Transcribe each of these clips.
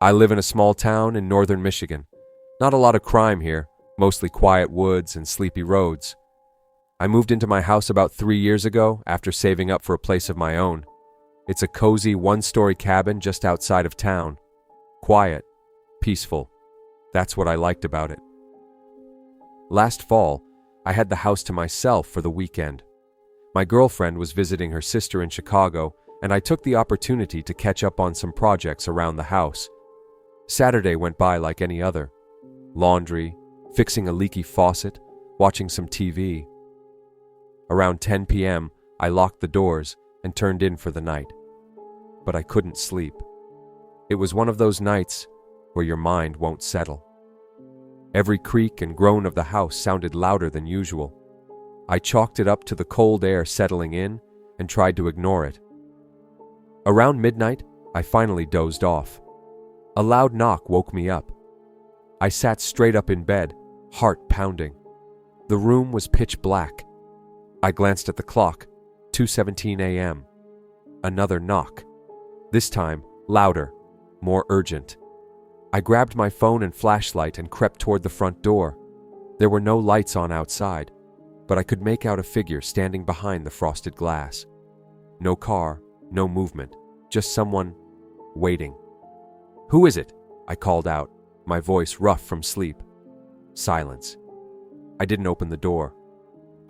I live in a small town in northern Michigan. Not a lot of crime here, mostly quiet woods and sleepy roads. I moved into my house about 3 years ago after saving up for a place of my own. It's a cozy one-story cabin just outside of town. Quiet, peaceful. That's what I liked about it. Last fall, I had the house to myself for the weekend. My girlfriend was visiting her sister in Chicago, and I took the opportunity to catch up on some projects around the house. Saturday went by like any other. Laundry, fixing a leaky faucet, watching some TV. Around 10 p.m., I locked the doors and turned in for the night. But I couldn't sleep. It was one of those nights where your mind won't settle. Every creak and groan of the house sounded louder than usual. I chalked it up to the cold air settling in and tried to ignore it. Around midnight, I finally dozed off. A loud knock woke me up. I sat straight up in bed, heart pounding. The room was pitch black. I glanced at the clock, 2:17 a.m. Another knock. This time, louder, more urgent. I grabbed my phone and flashlight and crept toward the front door. There were no lights on outside, but I could make out a figure standing behind the frosted glass. No car, no movement, just someone waiting. "Who is it?" I called out, my voice rough from sleep. Silence. I didn't open the door.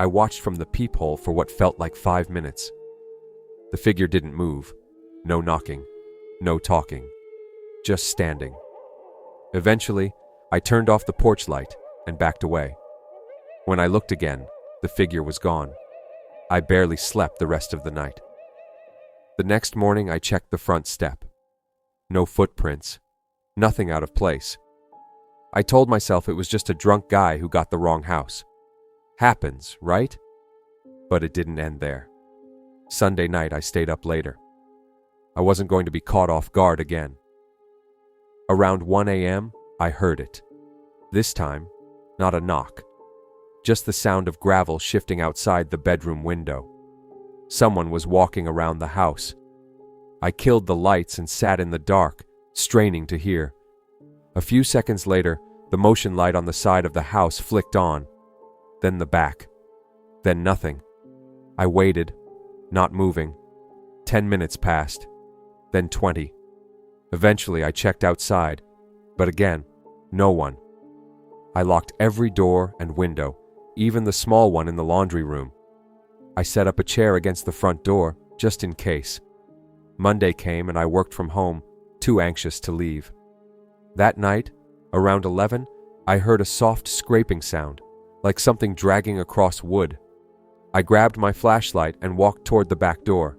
I watched from the peephole for what felt like 5 minutes. The figure didn't move. No knocking. No talking. Just standing. Eventually, I turned off the porch light and backed away. When I looked again, the figure was gone. I barely slept the rest of the night. The next morning, I checked the front step. No footprints. Nothing out of place. I told myself it was just a drunk guy who got the wrong house. Happens, right? But it didn't end there. Sunday night, I stayed up later. I wasn't going to be caught off guard again. Around 1 a.m., I heard it. This time, not a knock. Just the sound of gravel shifting outside the bedroom window. Someone was walking around the house. I killed the lights and sat in the dark, straining to hear. A few seconds later, the motion light on the side of the house flicked on. Then the back. Then nothing. I waited, not moving. 10 minutes passed. Then 20. Eventually, I checked outside, but again, no one. I locked every door and window, even the small one in the laundry room. I set up a chair against the front door, just in case. Monday came and I worked from home, too anxious to leave. That night, around 11, I heard a soft scraping sound, like something dragging across wood. I grabbed my flashlight and walked toward the back door.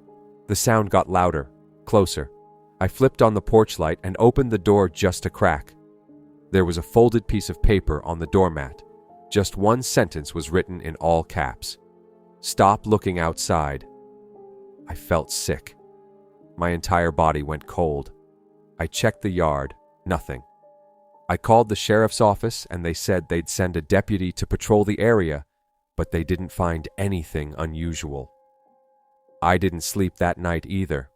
The sound got louder, closer. I flipped on the porch light and opened the door just a crack. There was a folded piece of paper on the doormat. Just one sentence was written in all caps. "Stop looking outside." I felt sick. My entire body went cold. I checked the yard, nothing. I called the sheriff's office and they said they'd send a deputy to patrol the area, but they didn't find anything unusual. I didn't sleep that night either.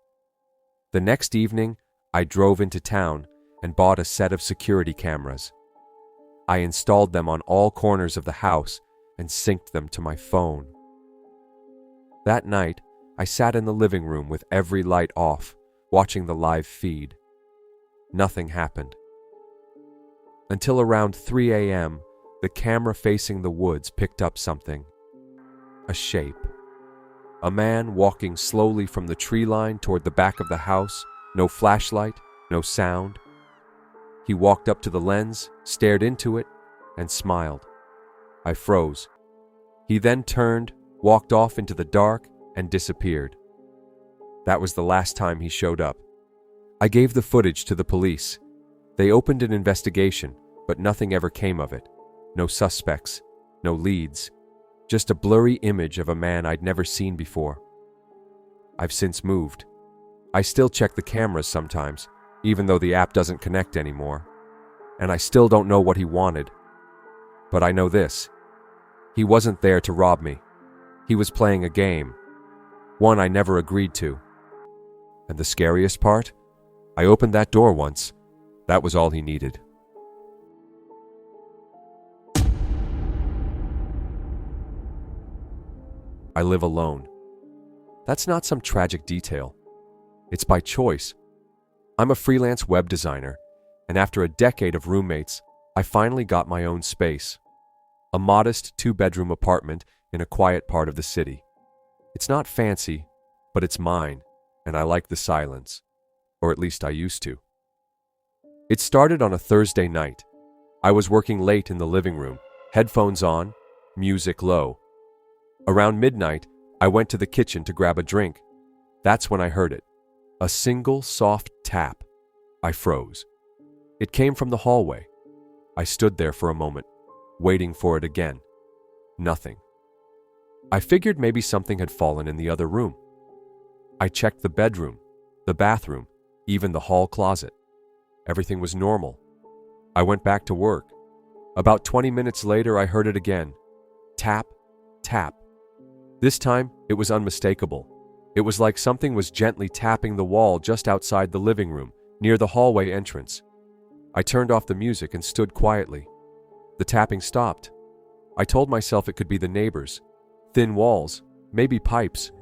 The next evening, I drove into town and bought a set of security cameras. I installed them on all corners of the house and synced them to my phone. That night, I sat in the living room with every light off, watching the live feed. Nothing happened. Until around 3 a.m., the camera facing the woods picked up something. A shape. A man walking slowly from the tree line toward the back of the house, no flashlight, no sound. He walked up to the lens, stared into it, and smiled. I froze. He then turned, walked off into the dark, and disappeared. That was the last time he showed up. I gave the footage to the police. They opened an investigation, but nothing ever came of it. No suspects, no leads. Just a blurry image of a man I'd never seen before. I've since moved. I still check the cameras sometimes, even though the app doesn't connect anymore. And I still don't know what he wanted. But I know this. He wasn't there to rob me. He was playing a game. One I never agreed to. And the scariest part? I opened that door once, That was all he needed. I live alone. That's not some tragic detail. It's by choice. I'm a freelance web designer, and after a decade of roommates, I finally got my own space. A modest 2-bedroom apartment in a quiet part of the city. It's not fancy, but it's mine, and I like the silence. Or at least I used to. It started on a Thursday night. I was working late in the living room, headphones on, music low. Around midnight, I went to the kitchen to grab a drink. That's when I heard it. A single soft tap. I froze. It came from the hallway. I stood there for a moment, waiting for it again. Nothing. I figured maybe something had fallen in the other room. I checked the bedroom, the bathroom, even the hall closet. Everything was normal. I went back to work. About 20 minutes later, I heard it again. Tap, tap. This time, it was unmistakable. It was like something was gently tapping the wall just outside the living room, near the hallway entrance. I turned off the music and stood quietly. The tapping stopped. I told myself it could be the neighbors. Thin walls, maybe pipes.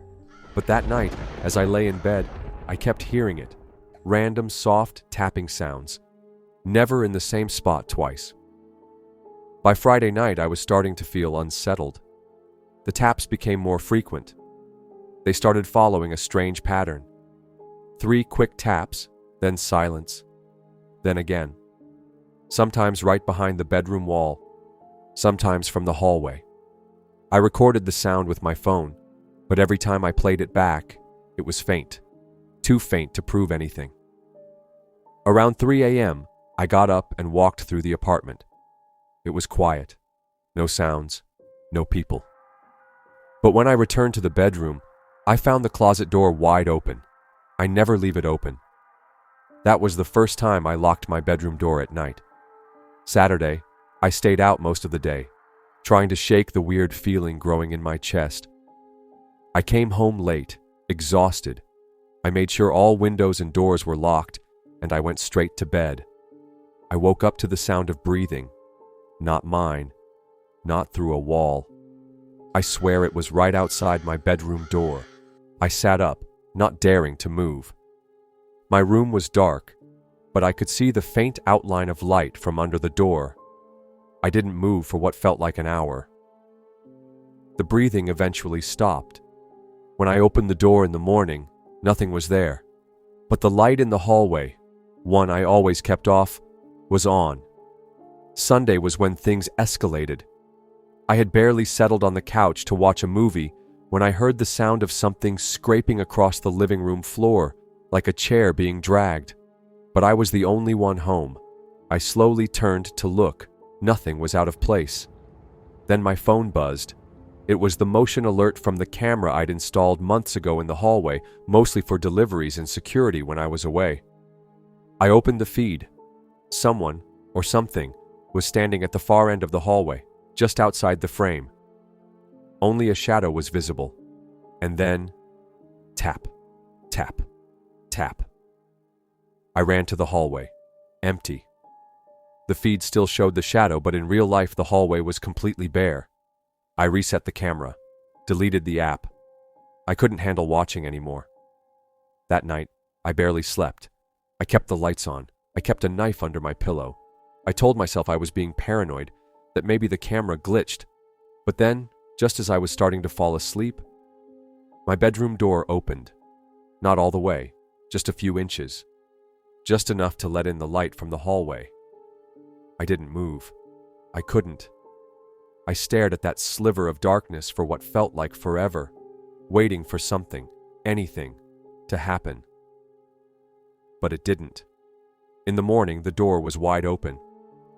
But that night, as I lay in bed, I kept hearing it. Random, soft tapping sounds. Never in the same spot twice. By Friday night, I was starting to feel unsettled. The taps became more frequent. They started following a strange pattern. 3 quick taps, then silence, then again. Sometimes right behind the bedroom wall, sometimes from the hallway. I recorded the sound with my phone, but every time I played it back, it was faint. Too faint to prove anything. Around 3 a.m., I got up and walked through the apartment. It was quiet. No sounds, no people. But when I returned to the bedroom, I found the closet door wide open. I never leave it open. That was the first time I locked my bedroom door at night. Saturday, I stayed out most of the day, trying to shake the weird feeling growing in my chest. I came home late, exhausted. I made sure all windows and doors were locked, and I went straight to bed. I woke up to the sound of breathing. Not mine, not through a wall. I swear it was right outside my bedroom door. I sat up, not daring to move. My room was dark, but I could see the faint outline of light from under the door. I didn't move for what felt like an hour. The breathing eventually stopped. When I opened the door in the morning, nothing was there. But the light in the hallway, one I always kept off, was on. Sunday was when things escalated. I had barely settled on the couch to watch a movie when I heard the sound of something scraping across the living room floor, like a chair being dragged. But I was the only one home. I slowly turned to look. Nothing was out of place. Then my phone buzzed. It was the motion alert from the camera I'd installed months ago in the hallway, mostly for deliveries and security when I was away. I opened the feed. Someone, or something, was standing at the far end of the hallway, just outside the frame. Only a shadow was visible. And then, tap, tap, tap. I ran to the hallway. Empty. The feed still showed the shadow, but in real life the hallway was completely bare. I reset the camera, deleted the app. I couldn't handle watching anymore. That night, I barely slept. I kept the lights on. I kept a knife under my pillow. I told myself I was being paranoid, that maybe the camera glitched. But then, just as I was starting to fall asleep, my bedroom door opened. Not all the way, just a few inches. Just enough to let in the light from the hallway. I didn't move. I couldn't. I stared at that sliver of darkness for what felt like forever, waiting for something, anything, to happen. But it didn't. In the morning, the door was wide open.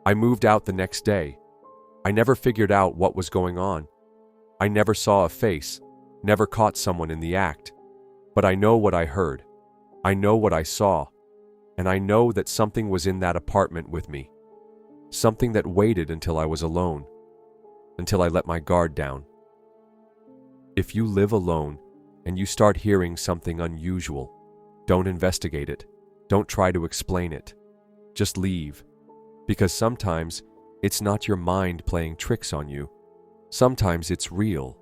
I moved out the next day. I never figured out what was going on. I never saw a face, never caught someone in the act. But I know what I heard. I know what I saw. And I know that something was in that apartment with me. Something that waited until I was alone. Until I let my guard down. If you live alone and you start hearing something unusual, don't investigate it. Don't try to explain it. Just leave. Because sometimes it's not your mind playing tricks on you. Sometimes it's real.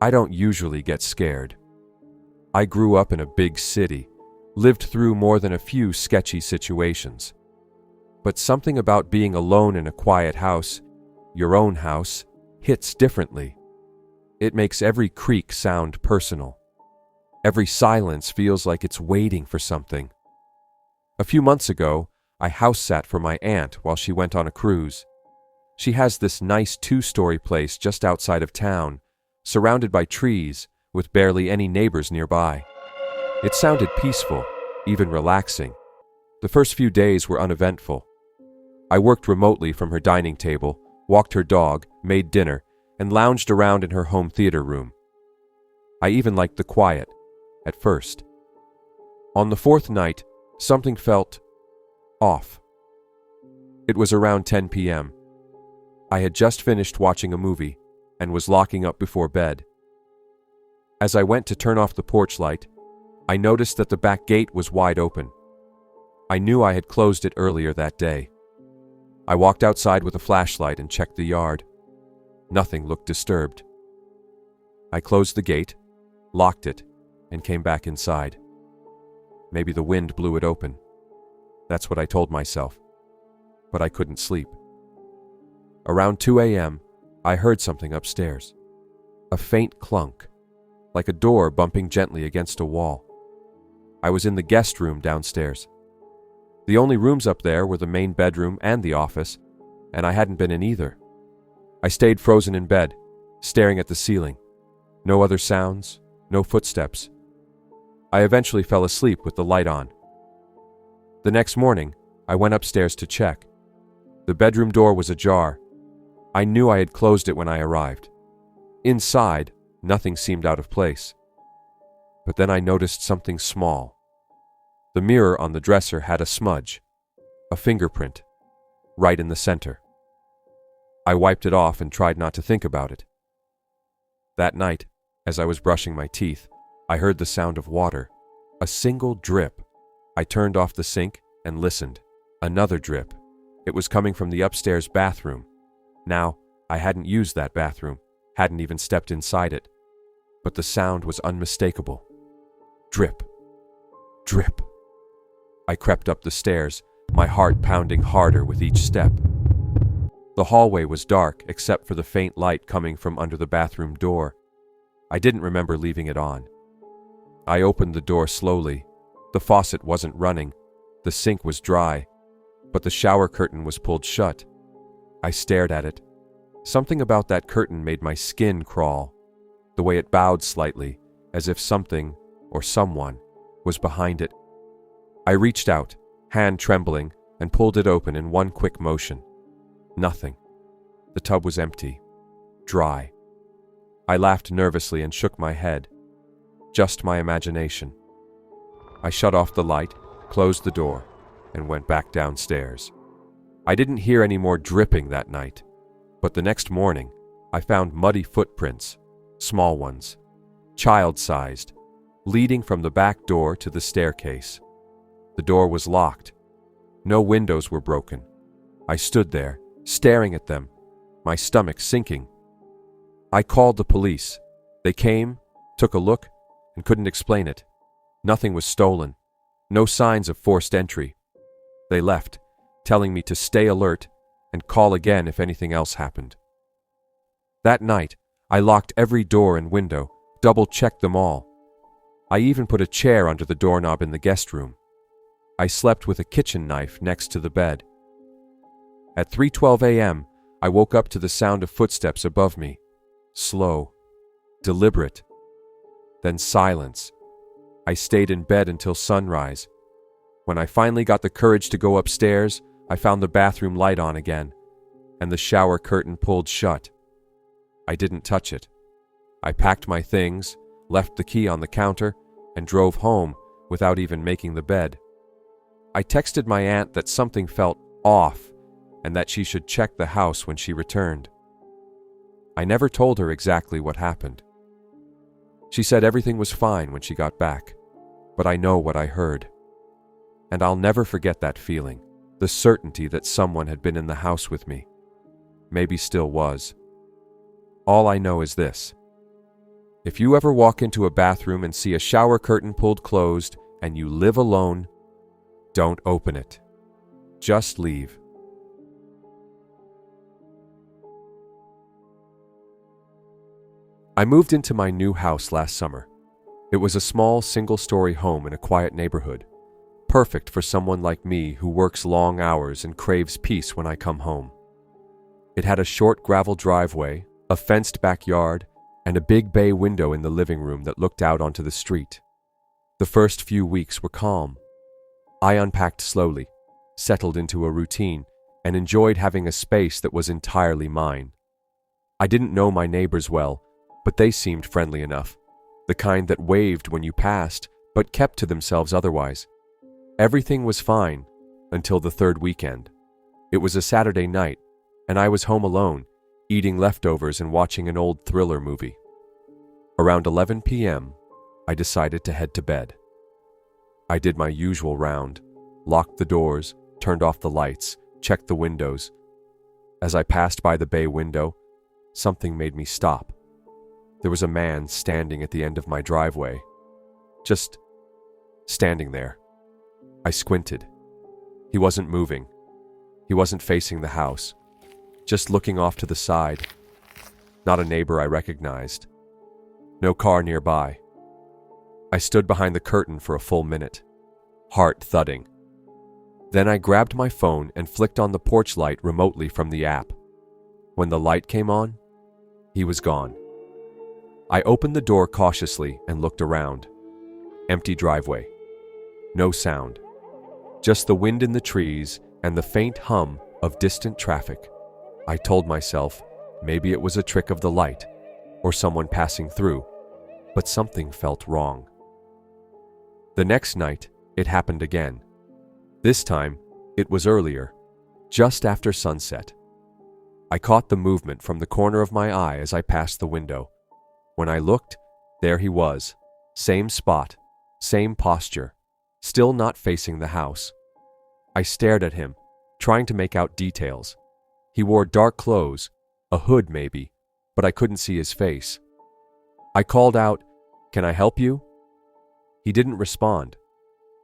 I don't usually get scared. I grew up in a big city, lived through more than a few sketchy situations. But something about being alone in a quiet house, your own house, hits differently. It makes every creak sound personal. Every silence feels like it's waiting for something. A few months ago, I house sat for my aunt while she went on a cruise. She has this nice 2-story place just outside of town, surrounded by trees, with barely any neighbors nearby. It sounded peaceful, even relaxing. The first few days were uneventful. I worked remotely from her dining table, walked her dog, made dinner, and lounged around in her home theater room. I even liked the quiet, at first. On the 4th night, something felt off. It was around 10 p.m. I had just finished watching a movie and was locking up before bed. As I went to turn off the porch light, I noticed that the back gate was wide open. I knew I had closed it earlier that day. I walked outside with a flashlight and checked the yard. Nothing looked disturbed. I closed the gate, locked it, and came back inside. Maybe the wind blew it open. That's what I told myself. But I couldn't sleep. Around 2 a.m., I heard something upstairs. A faint clunk, like a door bumping gently against a wall. I was in the guest room downstairs. The only rooms up there were the main bedroom and the office, and I hadn't been in either. I stayed frozen in bed, staring at the ceiling. No other sounds, no footsteps. I eventually fell asleep with the light on. The next morning, I went upstairs to check. The bedroom door was ajar. I knew I had closed it when I arrived. Inside, nothing seemed out of place. But then I noticed something small. The mirror on the dresser had a smudge, a fingerprint, right in the center. I wiped it off and tried not to think about it. That night, as I was brushing my teeth, I heard the sound of water, a single drip. I turned off the sink and listened. Another drip. It was coming from the upstairs bathroom. Now, I hadn't used that bathroom, hadn't even stepped inside it. But the sound was unmistakable. Drip. Drip. I crept up the stairs, my heart pounding harder with each step. The hallway was dark except for the faint light coming from under the bathroom door. I didn't remember leaving it on. I opened the door slowly. The faucet wasn't running. The sink was dry, but the shower curtain was pulled shut. I stared at it. Something about that curtain made my skin crawl, the way it bowed slightly, as if something, or someone, was behind it. I reached out, hand trembling, and pulled it open in one quick motion. Nothing. The tub was empty, dry. I laughed nervously and shook my head. Just my imagination. I shut off the light, closed the door, and went back downstairs. I didn't hear any more dripping that night, but the next morning, I found muddy footprints, small ones, child-sized, leading from the back door to the staircase. The door was locked. No windows were broken. I stood there, staring at them, my stomach sinking. I called the police. They came, took a look, and couldn't explain it. Nothing was stolen. No signs of forced entry. They left, telling me to stay alert and call again if anything else happened. That night, I locked every door and window, double-checked them all. I even put a chair under the doorknob in the guest room. I slept with a kitchen knife next to the bed. At 3:12 a.m., I woke up to the sound of footsteps above me. Slow, deliberate. Then silence. I stayed in bed until sunrise. When I finally got the courage to go upstairs, I found the bathroom light on again, and the shower curtain pulled shut. I didn't touch it. I packed my things, left the key on the counter, and drove home without even making the bed. I texted my aunt that something felt off and that she should check the house when she returned. I never told her exactly what happened. She said everything was fine when she got back, but I know what I heard. And I'll never forget that feeling, the certainty that someone had been in the house with me. Maybe still was. All I know is this. If you ever walk into a bathroom and see a shower curtain pulled closed and you live alone, don't open it. Just leave. I moved into my new house last summer. It was a small single-story home in a quiet neighborhood, perfect for someone like me who works long hours and craves peace when I come home. It had a short gravel driveway, a fenced backyard, and a big bay window in the living room that looked out onto the street. The first few weeks were calm. I unpacked slowly, settled into a routine, and enjoyed having a space that was entirely mine. I didn't know my neighbors well, but they seemed friendly enough, the kind that waved when you passed, but kept to themselves otherwise. Everything was fine until the third weekend. It was a Saturday night, and I was home alone, eating leftovers and watching an old thriller movie. Around 11 p.m., I decided to head to bed. I did my usual round, locked the doors, turned off the lights, checked the windows. As I passed by the bay window, something made me stop. There was a man standing at the end of my driveway. Just standing there. I squinted. He wasn't moving. He wasn't facing the house. Just looking off to the side. Not a neighbor I recognized. No car nearby. I stood behind the curtain for a full minute, heart thudding. Then I grabbed my phone and flicked on the porch light remotely from the app. When the light came on, he was gone. I opened the door cautiously and looked around. Empty driveway. No sound. Just the wind in the trees and the faint hum of distant traffic. I told myself maybe it was a trick of the light or someone passing through, but something felt wrong. The next night, it happened again. This time, it was earlier, just after sunset. I caught the movement from the corner of my eye as I passed the window. When I looked, there he was, same spot, same posture, still not facing the house. I stared at him, trying to make out details. He wore dark clothes, a hood maybe, but I couldn't see his face. I called out, "Can I help you?" He didn't respond.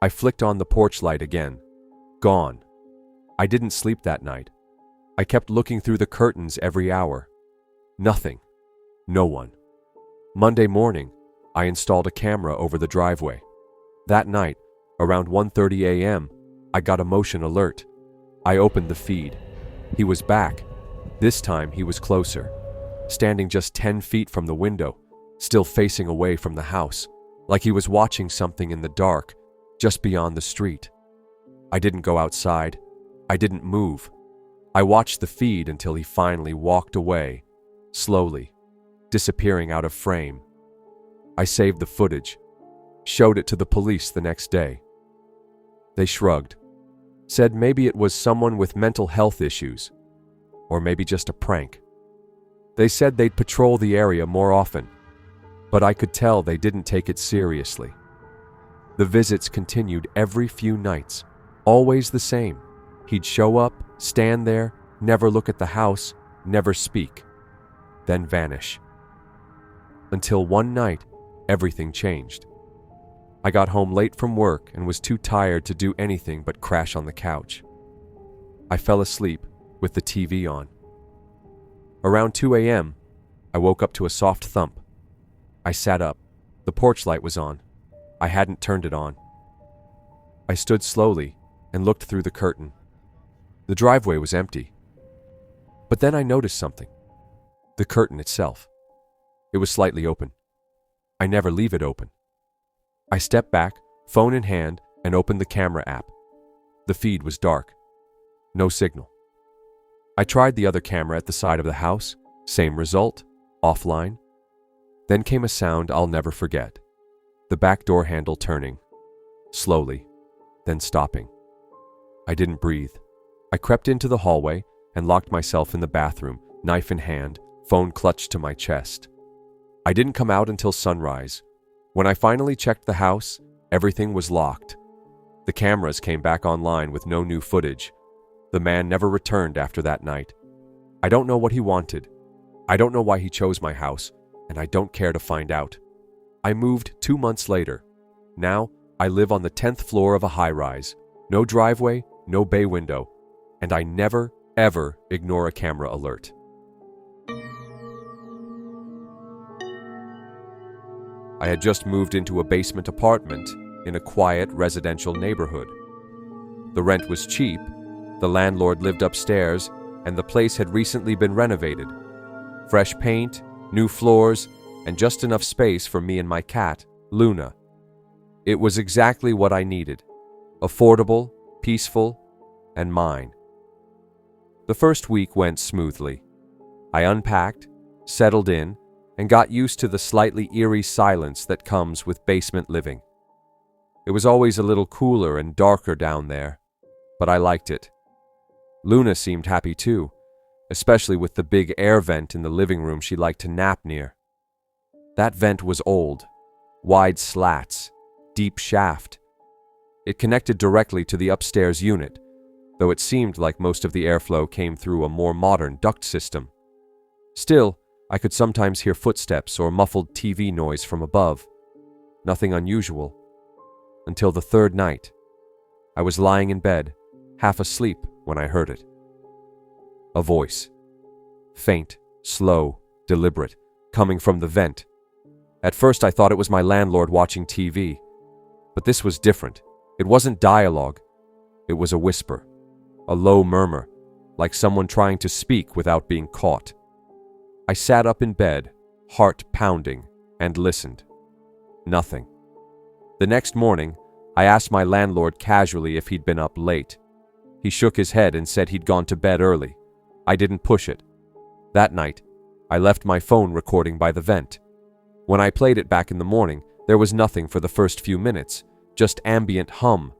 I flicked on the porch light again. Gone. I didn't sleep that night. I kept looking through the curtains every hour. Nothing. No one. Monday morning, I installed a camera over the driveway. That night, around 1:30 a.m., I got a motion alert. I opened the feed. He was back. This time he was closer, standing just 10 feet from the window, still facing away from the house, like he was watching something in the dark, just beyond the street. I didn't go outside. I didn't move. I watched the feed until he finally walked away, slowly, disappearing out of frame. I saved the footage, showed it to the police the next day. They shrugged, said maybe it was someone with mental health issues, or maybe just a prank. They said they'd patrol the area more often, but I could tell they didn't take it seriously. The visits continued every few nights, always the same. He'd show up, stand there, never look at the house, never speak, then vanish. Until one night, everything changed. I got home late from work and was too tired to do anything but crash on the couch. I fell asleep with the TV on. Around 2 a.m., I woke up to a soft thump. I sat up. The porch light was on. I hadn't turned it on. I stood slowly and looked through the curtain. The driveway was empty. But then I noticed something. The curtain itself. It was slightly open. I never leave it open. I stepped back, phone in hand, and opened the camera app. The feed was dark. No signal. I tried the other camera at the side of the house. Same result. Offline. Then came a sound I'll never forget. The back door handle turning. Slowly. Then stopping. I didn't breathe. I crept into the hallway and locked myself in the bathroom, knife in hand, phone clutched to my chest. I didn't come out until sunrise. When I finally checked the house, everything was locked. The cameras came back online with no new footage. The man never returned after that night. I don't know what he wanted. I don't know why he chose my house, and I don't care to find out. I moved 2 months later. Now, I live on the 10th floor of a high-rise. No driveway, no bay window, and I never, ever ignore a camera alert. I had just moved into a basement apartment in a quiet residential neighborhood. The rent was cheap, the landlord lived upstairs, and the place had recently been renovated. Fresh paint, new floors, and just enough space for me and my cat, Luna. It was exactly what I needed. Affordable, peaceful, and mine. The first week went smoothly. I unpacked, settled in, and got used to the slightly eerie silence that comes with basement living. It was always a little cooler and darker down there, but I liked it. Luna seemed happy too, especially with the big air vent in the living room she liked to nap near. That vent was old, wide slats, deep shaft. It connected directly to the upstairs unit, though it seemed like most of the airflow came through a more modern duct system. Still, I could sometimes hear footsteps or muffled TV noise from above. Nothing unusual. Until the third night. I was lying in bed, half asleep, when I heard it. A voice. Faint, slow, deliberate, coming from the vent. At first I thought it was my landlord watching TV. But this was different. It wasn't dialogue. It was a whisper. A low murmur, like someone trying to speak without being caught. I sat up in bed, heart pounding, and listened. Nothing. The next morning, I asked my landlord casually if he'd been up late. He shook his head and said he'd gone to bed early. I didn't push it. That night, I left my phone recording by the vent. When I played it back in the morning, there was nothing for the first few minutes, just ambient hum.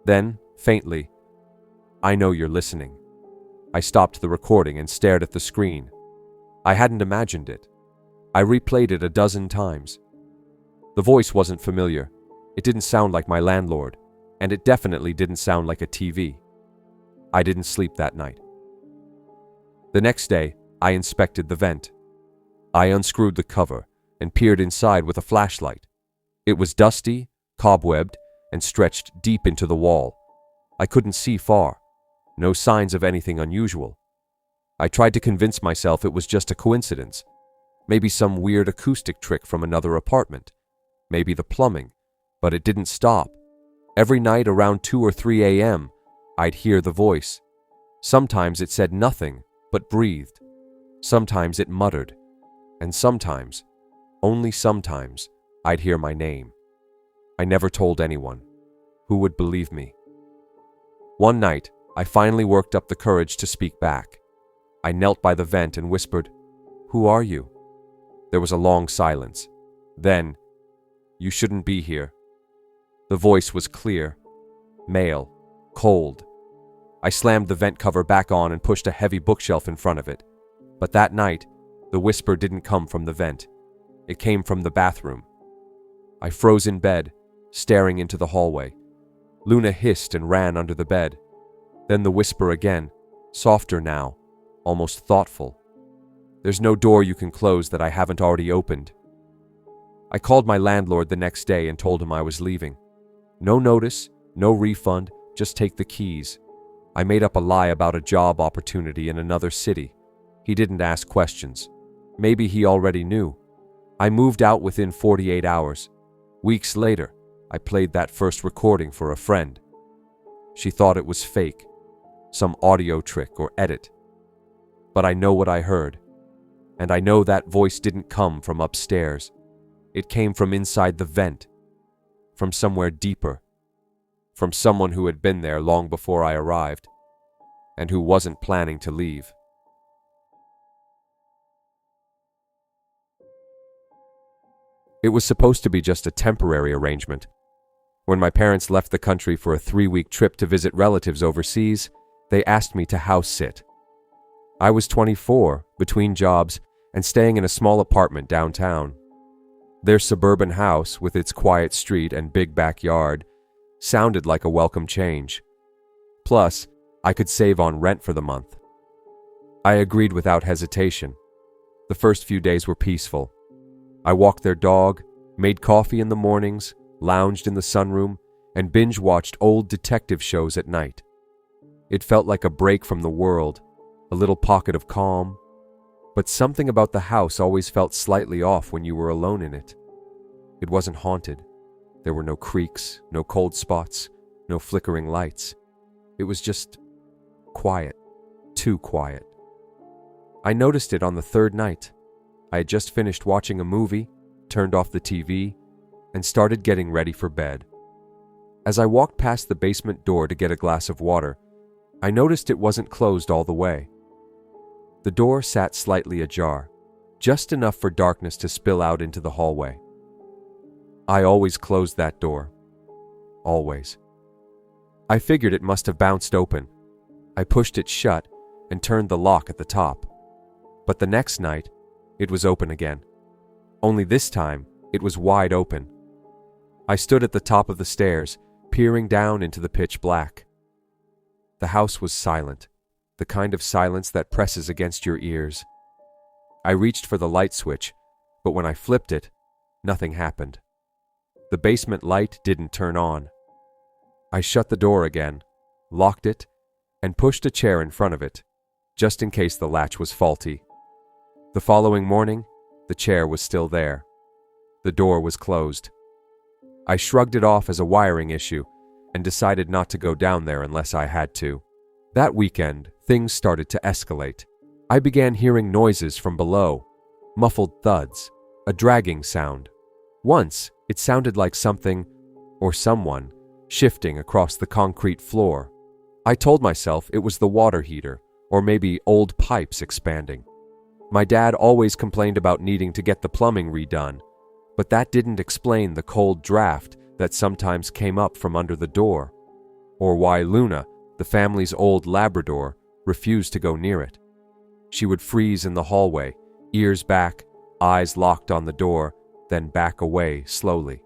Then, faintly, "I know you're listening." I stopped the recording and stared at the screen. I hadn't imagined it. I replayed it a dozen times. The voice wasn't familiar. It didn't sound like my landlord, and it definitely didn't sound like a TV. I didn't sleep that night. The next day, I inspected the vent. I unscrewed the cover and peered inside with a flashlight. It was dusty, cobwebbed, and stretched deep into the wall. I couldn't see far. No signs of anything unusual. I tried to convince myself it was just a coincidence. Maybe some weird acoustic trick from another apartment. Maybe the plumbing. But it didn't stop. Every night around 2 or 3 a.m., I'd hear the voice. Sometimes it said nothing, but breathed. Sometimes it muttered. And sometimes, only sometimes, I'd hear my name. I never told anyone. Who would believe me? One night, I finally worked up the courage to speak back. I knelt by the vent and whispered, "Who are you?" There was a long silence. Then, "You shouldn't be here." The voice was clear, male, cold. I slammed the vent cover back on and pushed a heavy bookshelf in front of it. But that night, the whisper didn't come from the vent. It came from the bathroom. I froze in bed, staring into the hallway. Luna hissed and ran under the bed. Then the whisper again, softer now, almost thoughtful. "There's no door you can close that I haven't already opened." I called my landlord the next day and told him I was leaving. No notice, no refund, just take the keys. I made up a lie about a job opportunity in another city. He didn't ask questions. Maybe he already knew. I moved out within 48 hours. Weeks later, I played that first recording for a friend. She thought it was fake, some audio trick or edit. But I know what I heard, and I know that voice didn't come from upstairs. It came from inside the vent, from somewhere deeper, from someone who had been there long before I arrived, and who wasn't planning to leave. It was supposed to be just a temporary arrangement. When my parents left the country for a 3-week trip to visit relatives overseas, they asked me to house sit. I was 24, between jobs, and staying in a small apartment downtown. Their suburban house, with its quiet street and big backyard, sounded like a welcome change. Plus, I could save on rent for the month. I agreed without hesitation. The first few days were peaceful. I walked their dog, made coffee in the mornings, lounged in the sunroom, and binge-watched old detective shows at night. It felt like a break from the world, a little pocket of calm. But something about the house always felt slightly off when you were alone in it. It wasn't haunted. There were no creaks, no cold spots, no flickering lights. It was just quiet, too quiet. I noticed it on the third night. I had just finished watching a movie, turned off the TV, and started getting ready for bed. As I walked past the basement door to get a glass of water, I noticed it wasn't closed all the way. The door sat slightly ajar, just enough for darkness to spill out into the hallway. I always closed that door. Always. I figured it must have bounced open. I pushed it shut and turned the lock at the top. But the next night, it was open again. Only this time, it was wide open. I stood at the top of the stairs, peering down into the pitch black. The house was silent, the kind of silence that presses against your ears. I reached for the light switch, but when I flipped it, nothing happened. The basement light didn't turn on. I shut the door again, locked it, and pushed a chair in front of it, just in case the latch was faulty. The following morning, the chair was still there. The door was closed. I shrugged it off as a wiring issue and decided not to go down there unless I had to. That weekend, things started to escalate. I began hearing noises from below, muffled thuds, a dragging sound. Once, it sounded like something, or someone, shifting across the concrete floor. I told myself it was the water heater, or maybe old pipes expanding. My dad always complained about needing to get the plumbing redone, but that didn't explain the cold draft that sometimes came up from under the door, or why Luna, the family's old Labrador, refused to go near it. She would freeze in the hallway, ears back, eyes locked on the door, then back away slowly.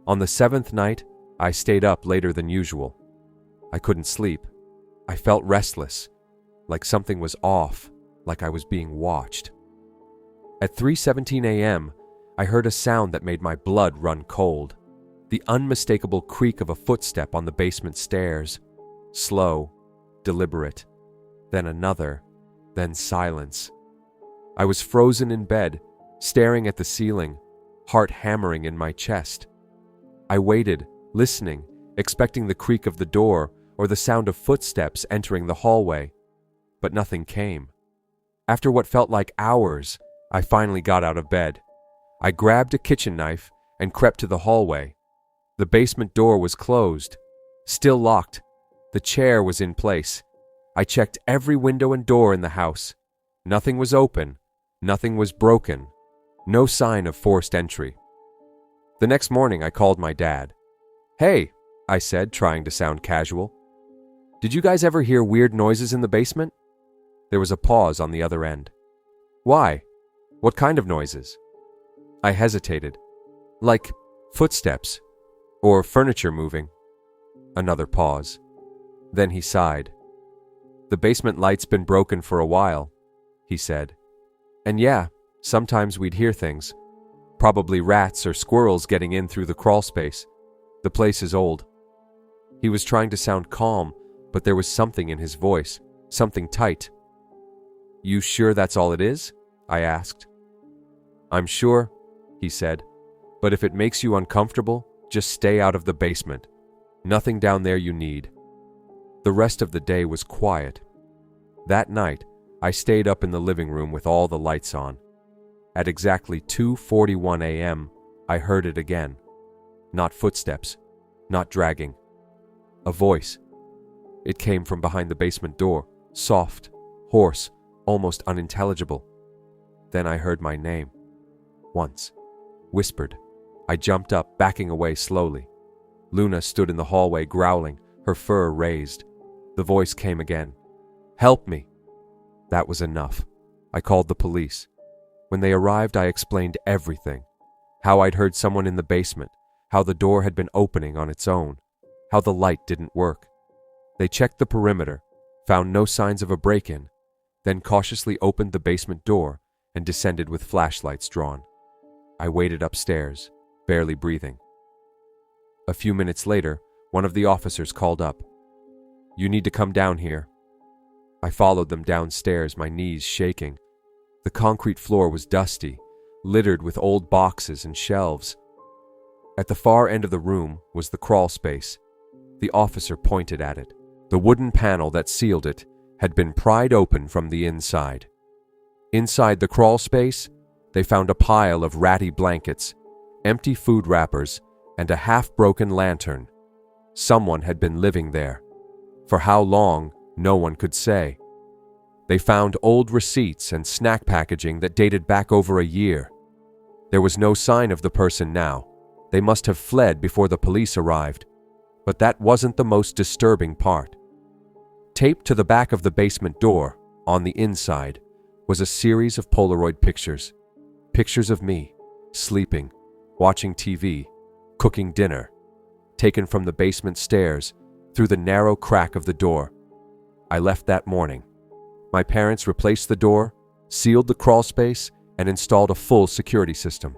On the seventh night, I stayed up later than usual. I couldn't sleep. I felt restless, like something was off, like I was being watched. At 3:17 a.m., I heard a sound that made my blood run cold. The unmistakable creak of a footstep on the basement stairs. Slow, deliberate, then another, then silence. I was frozen in bed, staring at the ceiling, heart hammering in my chest. I waited, listening, expecting the creak of the door or the sound of footsteps entering the hallway, but nothing came. After what felt like hours, I finally got out of bed. I grabbed a kitchen knife and crept to the hallway. The basement door was closed, still locked. The chair was in place. I checked every window and door in the house. Nothing was open. Nothing was broken. No sign of forced entry. The next morning, I called my dad. "Hey," I said, trying to sound casual. "Did you guys ever hear weird noises in the basement?" There was a pause on the other end. "Why? What kind of noises?" I hesitated. "Like footsteps, or furniture moving." Another pause. Then he sighed. "The basement light's been broken for a while," he said. "And yeah, sometimes we'd hear things. Probably rats or squirrels getting in through the crawl space. The place is old." He was trying to sound calm, but there was something in his voice, something tight. "You sure that's all it is?" I asked. "I'm sure," he said, "but if it makes you uncomfortable, just stay out of the basement. Nothing down there you need." The rest of the day was quiet. That night, I stayed up in the living room with all the lights on. At exactly 2:41 a.m., I heard it again. Not footsteps, not dragging. A voice. It came from behind the basement door, soft, hoarse, almost unintelligible. Then I heard my name. Once. Whispered. I jumped up, backing away slowly. Luna stood in the hallway growling, her fur raised. The voice came again. "Help me!" That was enough. I called the police. When they arrived, I explained everything. How I'd heard someone in the basement, how the door had been opening on its own, how the light didn't work. They checked the perimeter, found no signs of a break-in, then cautiously opened the basement door and descended with flashlights drawn. I waited upstairs, barely breathing. A few minutes later, one of the officers called up. "You need to come down here." I followed them downstairs, my knees shaking. The concrete floor was dusty, littered with old boxes and shelves. At the far end of the room was the crawl space. The officer pointed at it. The wooden panel that sealed it had been pried open from the inside. Inside the crawl space, they found a pile of ratty blankets, empty food wrappers, and a half-broken lantern. Someone had been living there. For how long, no one could say. They found old receipts and snack packaging that dated back over a year. There was no sign of the person now. They must have fled before the police arrived. But that wasn't the most disturbing part. Taped to the back of the basement door, on the inside, was a series of Polaroid pictures. Pictures of me, sleeping, watching TV, cooking dinner, taken from the basement stairs through the narrow crack of the door. I left that morning. My parents replaced the door, sealed the crawl space, and installed a full security system.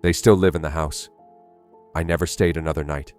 They still live in the house. I never stayed another night.